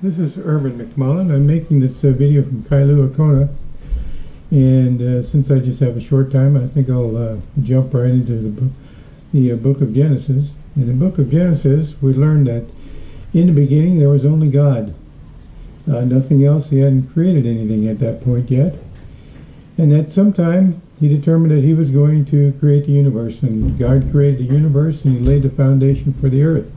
This is Irvin McMullen. I'm making this video from Kailua Kona, and since I just have a short time, I think I'll jump right into the book of Genesis. In the book of Genesis, we learn that in the beginning there was only God. Nothing else. He hadn't created anything at that point yet. And at some time, he determined that he was going to create the universe, and God created the universe, and he laid the foundation for the earth.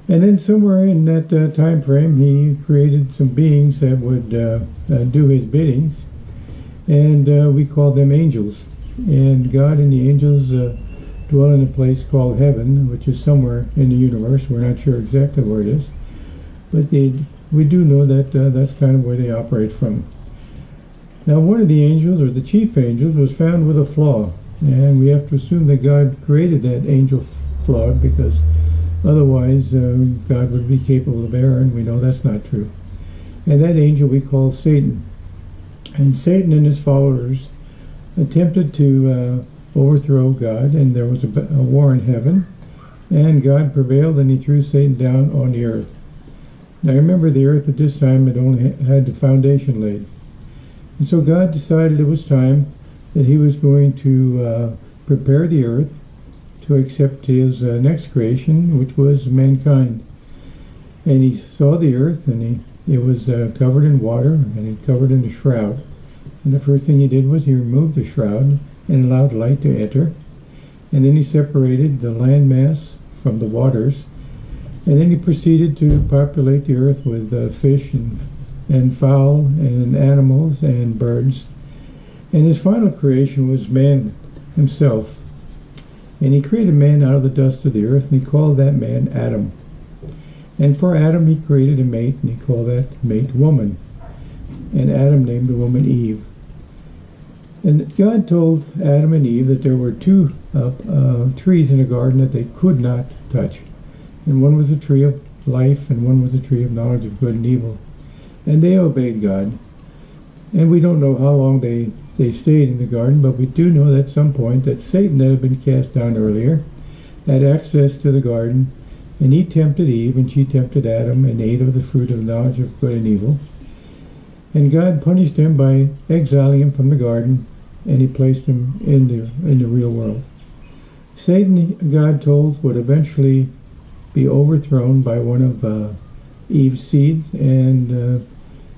And then somewhere in that time frame, he created some beings that would do his biddings, and we call them angels. And God and the angels dwell in a place called heaven, which is somewhere in the universe. We're not sure exactly where it is, but we do know that that's kind of where they operate from. Now, one of the angels, or the chief angels, was found with a flaw, and we have to assume that God created that angel flawed, because otherwise, God would be capable of error, and we know that's not true. And that angel we call Satan. And Satan and his followers attempted to overthrow God, and there was a war in heaven, and God prevailed, and he threw Satan down on the earth. Now remember, the earth at this time had only had the foundation laid. And so God decided it was time that he was going to prepare the earth to accept his next creation, which was mankind. And he saw the earth, and it was covered in water, and it covered in a shroud. And the first thing he did was he removed the shroud and allowed light to enter. And then he separated the land mass from the waters. And then he proceeded to populate the earth with fish and fowl and animals and birds. And his final creation was man himself. And he created man out of the dust of the earth, and he called that man Adam. And for Adam he created a mate, and he called that mate woman. And Adam named the woman Eve. And God told Adam and Eve that there were two trees in the garden that they could not touch. And one was a tree of life, and one was a tree of knowledge of good and evil. And they obeyed God. And we don't know how long they stayed in the garden, but we do know that at some point that Satan, that had been cast down earlier, had access to the garden, and he tempted Eve, and she tempted Adam, and ate of the fruit of the knowledge of good and evil. And God punished him by exiling him from the garden, and he placed him in the real world. Satan, God told, would eventually be overthrown by one of Eve's seeds, and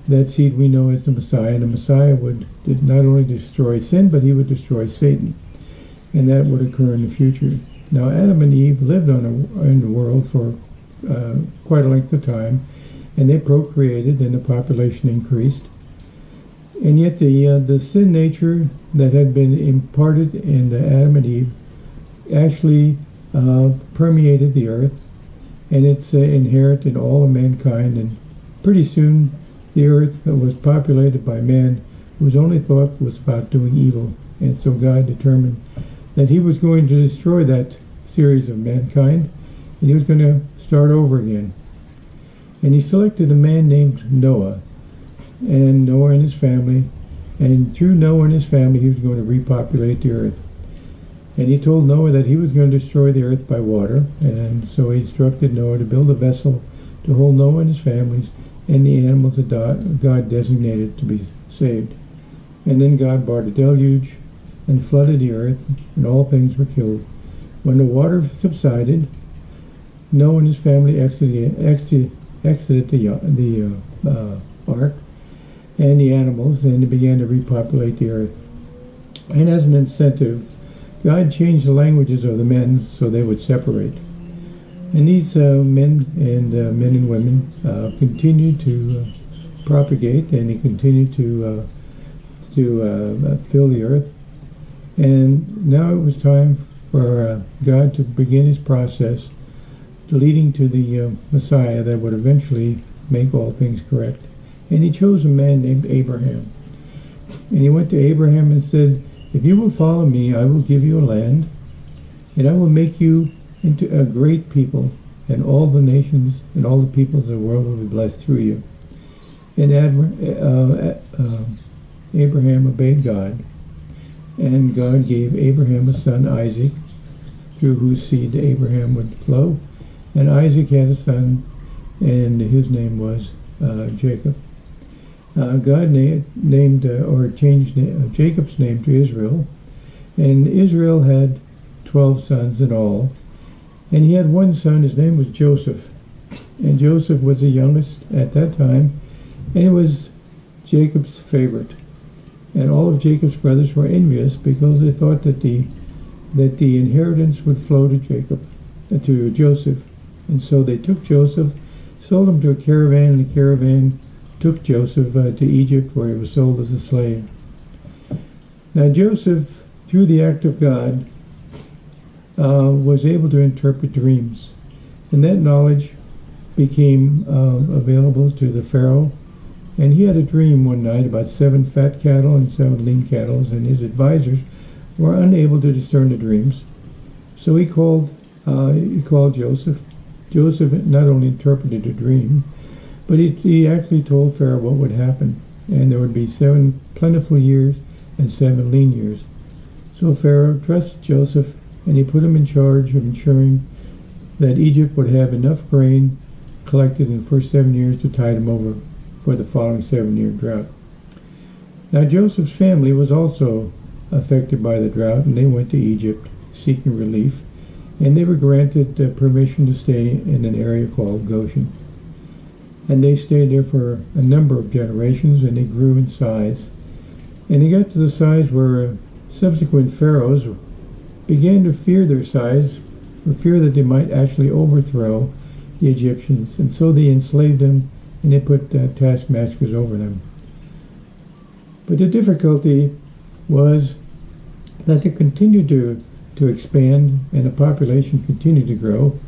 that seed we know as the Messiah. And the Messiah would not only destroy sin, but he would destroy Satan. And that would occur in the future. Now, Adam and Eve lived in the world for quite a length of time, and they procreated, and the population increased. And yet the sin nature that had been imparted in Adam and Eve actually permeated the earth, and it's inherent in all of mankind. And pretty soon the earth was populated by man whose only thought was about doing evil. And so God determined that he was going to destroy that series of mankind, and he was going to start over again. And he selected a man named Noah, and Noah and his family, and through Noah and his family he was going to repopulate the earth. And he told Noah that he was going to destroy the earth by water, and so he instructed Noah to build a vessel to hold Noah and his families and the animals that God designated to be saved. And then God brought a deluge and flooded the earth, and all things were killed. When the water subsided, Noah and his family exited the ark and the animals, and they began to repopulate the earth. And as an incentive, God changed the languages of the men so they would separate. And these men and women continued to propagate, and they continued to fill the earth. And now it was time for God to begin his process, leading to the Messiah that would eventually make all things correct. And he chose a man named Abraham. And he went to Abraham and said, "If you will follow me, I will give you a land, and I will make you into a great people, and all the nations and all the peoples of the world will be blessed through you." And Abraham obeyed God, and God gave Abraham a son, Isaac, through whose seed Abraham would flow. And Isaac had a son and his name was Jacob. God named or changed Jacob's name to Israel, and Israel had 12 sons in all, and he had one son. His name was Joseph, and Joseph was the youngest at that time, and he was Jacob's favorite. And all of Jacob's brothers were envious because they thought that the inheritance would flow to Joseph, and so they took Joseph, sold him to a caravan, and the caravan took Joseph to Egypt, where he was sold as a slave. Now Joseph, through the act of God, was able to interpret dreams, and that knowledge became available to the Pharaoh. And he had a dream one night about 7 fat cattle and 7 lean cattle, and his advisors were unable to discern the dreams. So he called Joseph. Joseph not only interpreted a dream, but he actually told Pharaoh what would happen, and there would be 7 plentiful years and 7 lean years. So Pharaoh trusted Joseph, and he put him in charge of ensuring that Egypt would have enough grain collected in the first 7 years to tide him over for the following 7-year drought. Now Joseph's family was also affected by the drought, and they went to Egypt seeking relief, and they were granted permission to stay in an area called Goshen. And they stayed there for a number of generations, and they grew in size. And they got to the size where subsequent pharaohs began to fear their size, for fear that they might actually overthrow the Egyptians, and so they enslaved them, and they put taskmasters over them. But the difficulty was that they continued to expand, and the population continued to grow.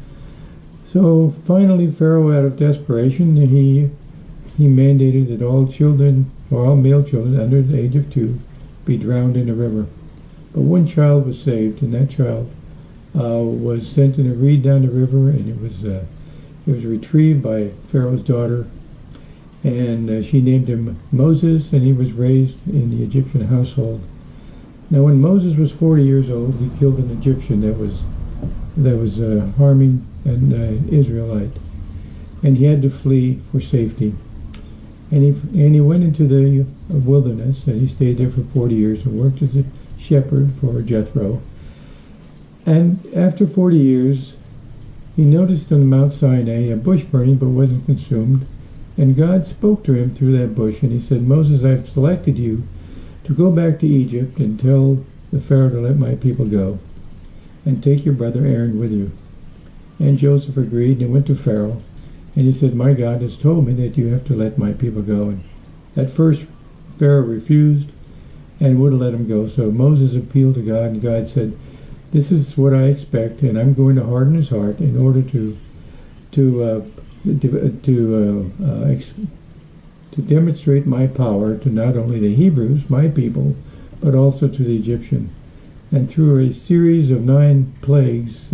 So finally, Pharaoh, out of desperation, he mandated that all children, or all male children under the age of 2, be drowned in the river. But one child was saved, and that child was sent in a reed down the river, and it was retrieved by Pharaoh's daughter, and she named him Moses, and he was raised in the Egyptian household. Now, when Moses was 40 years old, he killed an Egyptian that was harming an Israelite, and he had to flee for safety. And he went into the wilderness, and he stayed there for 40 years and worked as a shepherd for Jethro. And after 40 years, he noticed on Mount Sinai a bush burning but wasn't consumed. And God spoke to him through that bush, and he said, Moses, I've selected you to go back to Egypt and tell the Pharaoh to let my people go, and take your brother Aaron with you. And Joseph agreed and went to Pharaoh, and he said, my God has told me that you have to let my people go. And at first Pharaoh refused and wouldn't let him go. So Moses appealed to God, and God said, this is what I expect, and I'm going to harden his heart in order to demonstrate my power to not only the Hebrews, my people, but also to the Egyptian. And through a series of 9 plagues,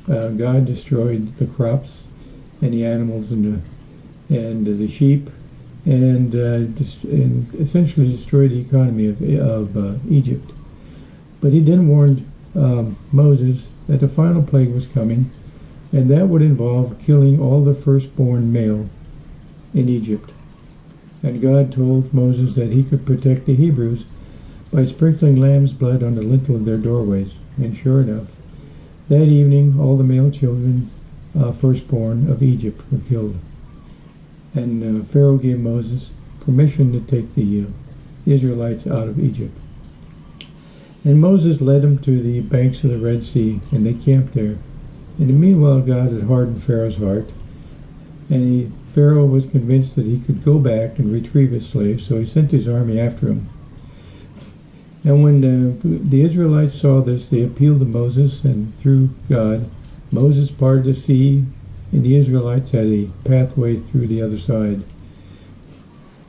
God destroyed the crops and the animals and the sheep, and essentially destroyed the economy of Egypt. But he then warned Moses that the final plague was coming, and that would involve killing all the firstborn male in Egypt. And God told Moses that he could protect the Hebrews by sprinkling lamb's blood on the lintel of their doorways. And sure enough, that evening all the male children, firstborn of Egypt, were killed. And Pharaoh gave Moses permission to take the Israelites out of Egypt. And Moses led them to the banks of the Red Sea, and they camped there. And meanwhile, God had hardened Pharaoh's heart, and Pharaoh was convinced that he could go back and retrieve his slaves, so he sent his army after him. And when the Israelites saw this, they appealed to Moses, and through God, Moses parted the sea, and the Israelites had a pathway through the other side.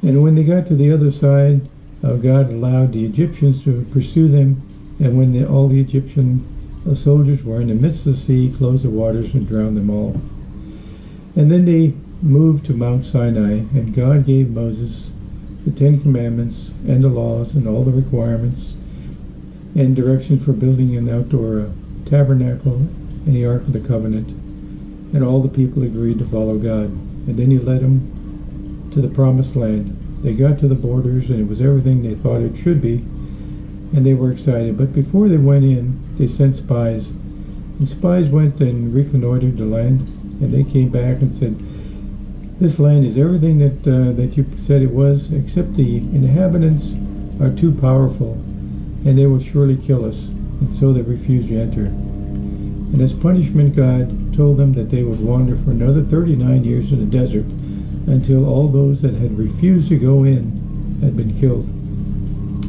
And when they got to the other side, God allowed the Egyptians to pursue them, and when all the Egyptian soldiers were in the midst of the sea, he closed the waters and drowned them all. And then they moved to Mount Sinai, and God gave Moses the 10 Commandments and the laws and all the requirements and directions for building an outdoor tabernacle and the Ark of the Covenant. and all the people agreed to follow God. And then he led them to the promised land. They got to the borders, and it was everything they thought it should be, and they were excited. But before they went in, they sent spies. And spies went and reconnoitered the land, and they came back and said, "This land is everything that you said it was, except the inhabitants are too powerful, and they will surely kill us." And so they refused to enter. And as punishment, God told them that they would wander for another 39 years in the desert until all those that had refused to go in had been killed.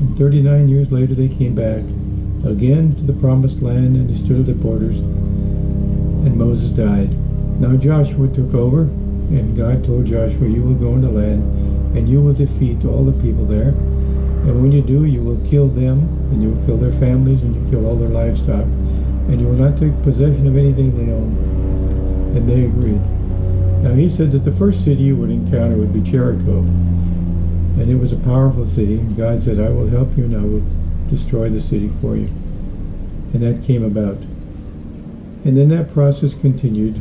And 39 years later they came back again to the promised land, and they stood at the borders, and Moses died. Now Joshua took over, and God told Joshua, "You will go into the land, and you will defeat all the people there. And when you do, you will kill them, and you will kill their families, and you kill all their livestock, and you will not take possession of anything they own." And they agreed. Now he said that the first city you would encounter would be Jericho. And it was a powerful city. And God said, "I will help you, and I will destroy the city for you." And that came about. And then that process continued.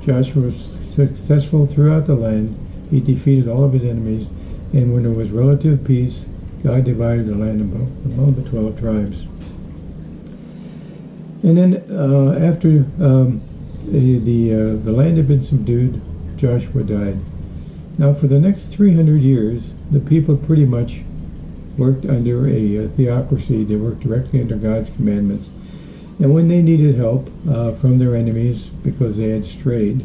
Joshua was successful throughout the land. He defeated all of his enemies. And when there was relative peace, God divided the land among the 12 tribes. And then after the land had been subdued, Joshua died. Now for the next 300 years, the people pretty much worked under a theocracy. They worked directly under God's commandments. And when they needed help from their enemies because they had strayed,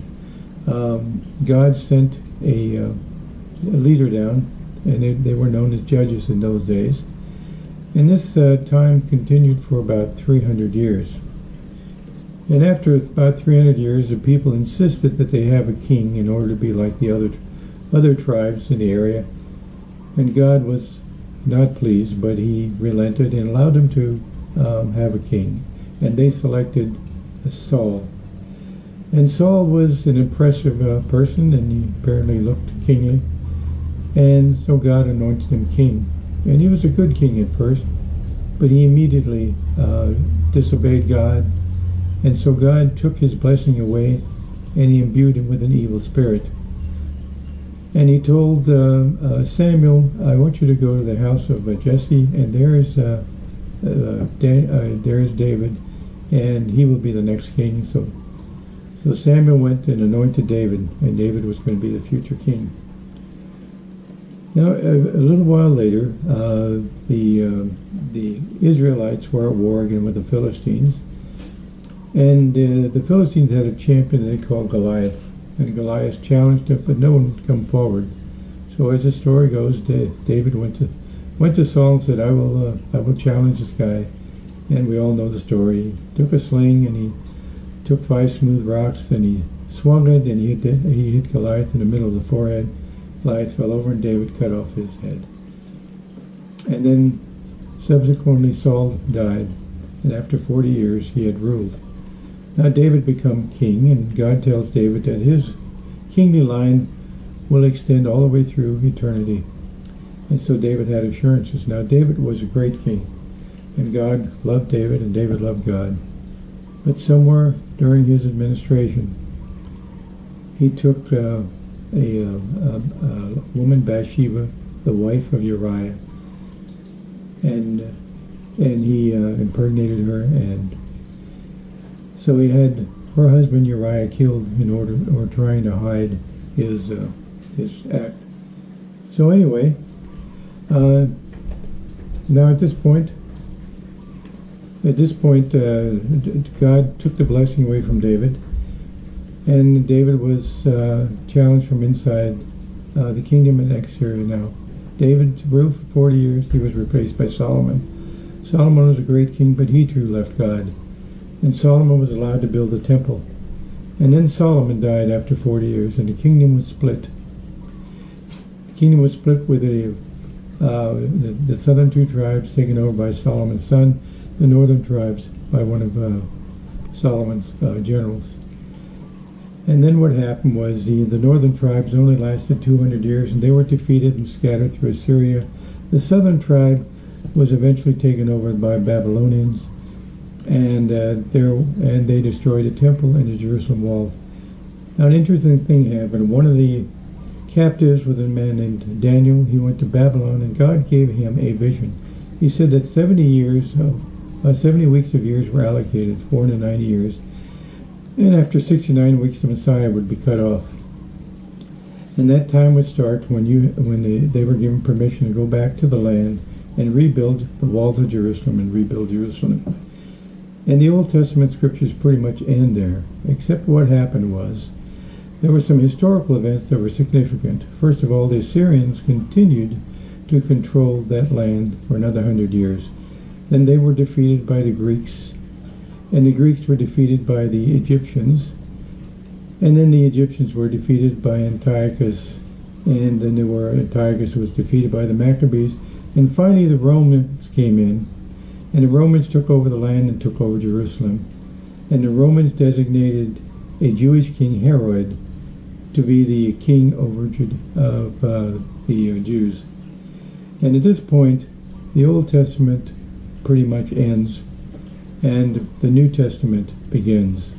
God sent a leader down, and they were known as judges in those days. And this time continued for about 300 years. And after about 300 years, the people insisted that they have a king in order to be like the other tribes in the area. And God was not pleased, but he relented and allowed them to have a king. And they selected Saul. And Saul was an impressive person, and he apparently looked kingly. And so God anointed him king. And he was a good king at first, but he immediately disobeyed God. And so God took his blessing away, and he imbued him with an evil spirit. And he told Samuel, "I want you to go to the house of Jesse, and there's David, and he will be the next king." So Samuel went and anointed David, and David was going to be the future king. Now, a little while later, the Israelites were at war again with the Philistines. And the Philistines had a champion they called Goliath. And Goliath challenged him, but no one would come forward. So as the story goes, David went to Saul and said, I will challenge this guy." And we all know the story. He took a sling, and he took 5 smooth rocks, and he swung it, and he hit Goliath in the middle of the forehead. Goliath fell over, and David cut off his head. And then subsequently Saul died, and after 40 years he had ruled. Now David became king, and God tells David that his kingly line will extend all the way through eternity. And so David had assurances. Now David was a great king, and God loved David, and David loved God. But somewhere during his administration, he took a woman, Bathsheba, the wife of Uriah, and he impregnated her, and so he had her husband Uriah killed or trying to hide his act. So anyway, now at this point, God took the blessing away from David, and David was challenged from inside the kingdom and exterior. Now, David ruled for 40 years. He was replaced by Solomon. Solomon was a great king, but he too left God. And Solomon was allowed to build the temple. And then Solomon died after 40 years, and the kingdom was split. The kingdom was split with the southern 2 tribes taken over by Solomon's son, the northern tribes by one of Solomon's generals. And then what happened was the northern tribes only lasted 200 years, and they were defeated and scattered through Assyria. The southern tribe was eventually taken over by Babylonians, and they destroyed the temple and the Jerusalem wall. Now, an interesting thing happened. One of the captives was a man named Daniel. He went to Babylon, and God gave him a vision. He said that 70 weeks of years were allocated, 490 years, and after 69 weeks, the Messiah would be cut off. And that time would start when they were given permission to go back to the land and rebuild the walls of Jerusalem and rebuild Jerusalem. And the Old Testament scriptures pretty much end there, except what happened was there were some historical events that were significant. First of all, the Assyrians continued to control that land for another 100 years. Then they were defeated by the Greeks, and the Greeks were defeated by the Egyptians, and then the Egyptians were defeated by Antiochus, and then Antiochus was defeated by the Maccabees, and finally the Romans came in, and the Romans took over the land and took over Jerusalem, and the Romans designated a Jewish king, Herod, to be the king over the Jews. And at this point, the Old Testament pretty much ends, and the New Testament begins.